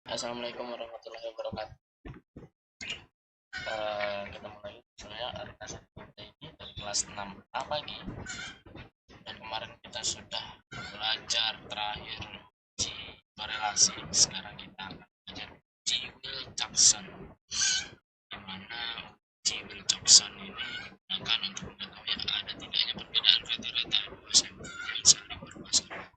Assalamualaikum warahmatullahi wabarakatuh. Ketemu lagi saya Arka Saputra ini dari kelas 6A pagi. Dan kemarin kita sudah belajar terakhir uji korelasi. Sekarang kita akan belajar uji Will-Jackson. Di mana uji Will-Jackson ini digunakan untuk mengetahui ada tidaknya perbedaan rata-rata dua sampel yang saling berpasangan.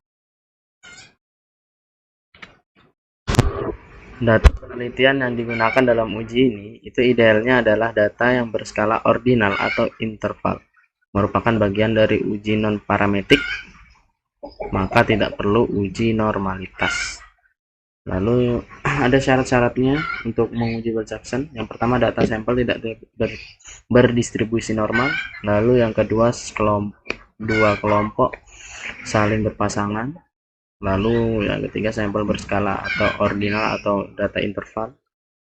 Data penelitian yang digunakan dalam uji ini itu idealnya adalah data yang berskala ordinal atau interval, merupakan bagian dari uji non-parametrik, maka tidak perlu uji normalitas. Lalu ada syarat-syaratnya untuk menguji Will-Jackson. Yang pertama, data sampel tidak berdistribusi normal. Lalu yang kedua, dua kelompok saling berpasangan. Lalu yang ketiga, sampel berskala atau ordinal atau data interval.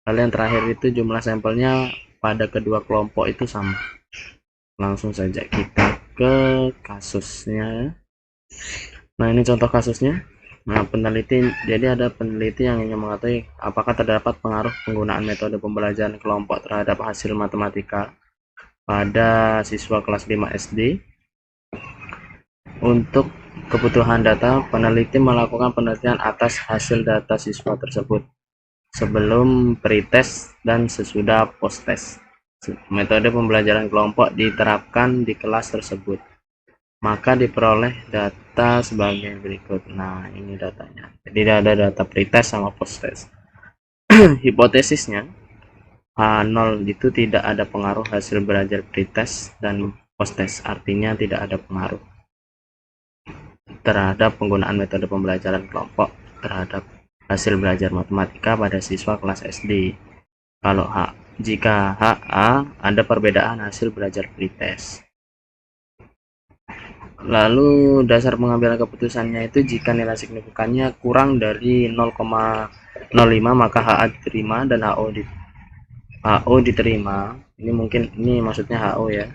Lalu yang terakhir itu jumlah sampelnya pada kedua kelompok itu sama. Langsung saja kita ke kasusnya. Nah, ini contoh kasusnya. Nah, jadi ada peneliti yang ingin mengetahui apakah terdapat pengaruh penggunaan metode pembelajaran kelompok terhadap hasil matematika pada siswa kelas 5 SD. Untuk kebutuhan data, peneliti melakukan penelitian atas hasil data siswa tersebut sebelum pretest dan sesudah posttest. Metode pembelajaran kelompok diterapkan di kelas tersebut, maka diperoleh data sebagai berikut. Nah, ini datanya. Jadi ada data pretest sama posttest. Hipotesisnya, H0 itu tidak ada pengaruh hasil belajar pretest dan posttest, artinya tidak ada pengaruh terhadap penggunaan metode pembelajaran kelompok terhadap hasil belajar matematika pada siswa kelas SD. Kalau jika HA ada perbedaan hasil belajar pretest. Lalu dasar pengambilan keputusannya itu jika nilai signifikannya kurang dari 0,05 maka HA diterima dan HO diterima. Ini maksudnya HO ya.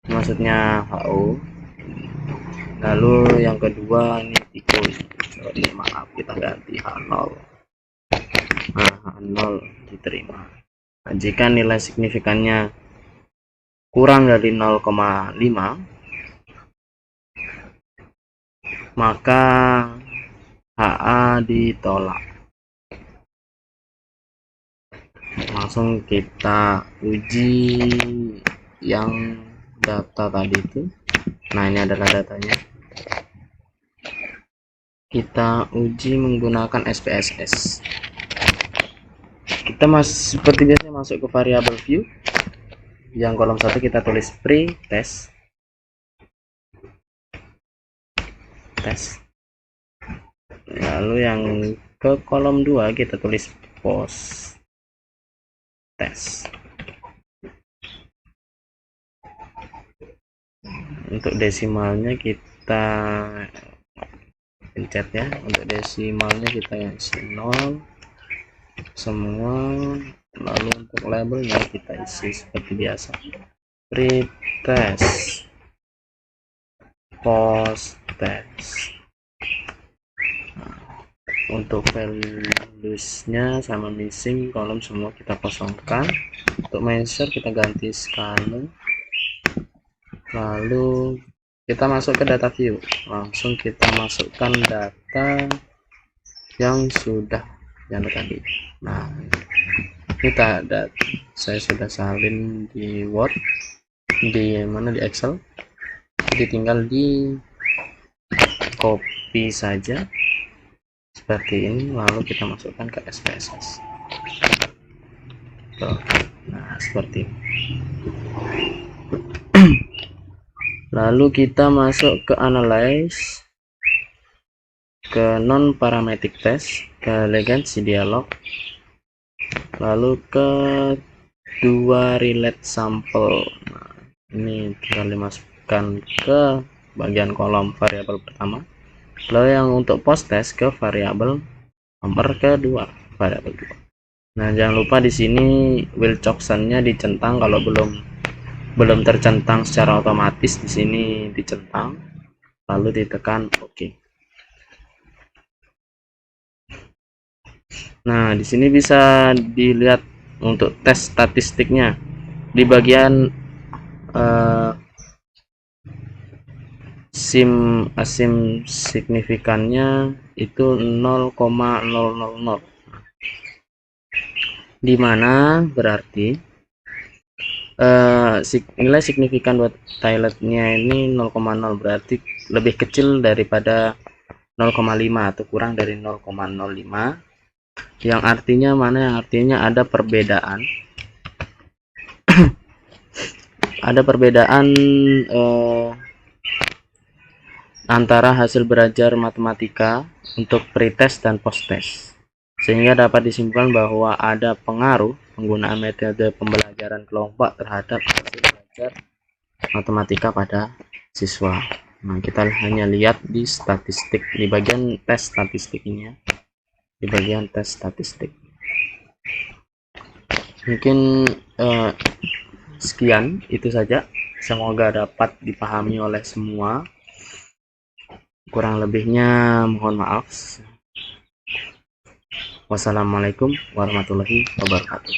Maksudnya HO. Lalu yang kedua ini tikus. Maaf, kita ganti H0. Nah, H0 diterima. Nah, jika nilai signifikannya kurang dari 0,5 maka HA ditolak. Langsung kita uji yang data tadi itu. Nah, ini adalah datanya. Kita uji menggunakan SPSS. Kita seperti biasa masuk ke variabel view. Yang kolom 1 kita tulis pre-test. Lalu yang ke kolom 2 kita tulis post-test. Untuk desimalnya kita pencet ya. Untuk desimalnya kita isi 0 semua. Lalu untuk labelnya kita isi seperti biasa, pre-test, post-test. Untuk valuesnya sama missing kolom semua kita kosongkan. Untuk measure kita ganti skala. Lalu kita masuk ke data view. Langsung kita masukkan data yang sudah yang tadi. Nah, kita saya sudah salin di Word, di Excel. Jadi tinggal di copy saja seperti ini, lalu kita masukkan ke SPSS. Nah, seperti ini. Lalu kita masuk ke analyze, ke non parametric test, ke legacy dialog, lalu ke dua relate sample. Nah, ini tinggal dimasukkan ke bagian kolom variabel pertama. Lalu yang untuk post test ke variabel nomor kedua, variabel 2. Nah, jangan lupa di sini Will-Jackson-nya dicentang. Kalau belum tercentang secara otomatis, di sini dicentang, lalu ditekan OK. Nah, di sini bisa dilihat untuk tes statistiknya di bagian eh, asim signifikannya itu 0,000, di mana berarti nilai signifikan buat toiletnya ini 0,0, berarti lebih kecil daripada 0,5 atau kurang dari 0,05, yang artinya mana, yang artinya ada perbedaan antara hasil belajar matematika untuk pretest dan posttest, sehingga dapat disimpulkan bahwa ada pengaruh penggunaan metode pembelajaran kelompok terhadap hasil belajar matematika pada siswa. Nah, kita hanya lihat di statistik, di bagian tes statistik ini ya, di bagian tes statistik. Mungkin sekian itu saja, semoga dapat dipahami oleh semua. Kurang lebihnya mohon maaf. Wassalamualaikum warahmatullahi wabarakatuh.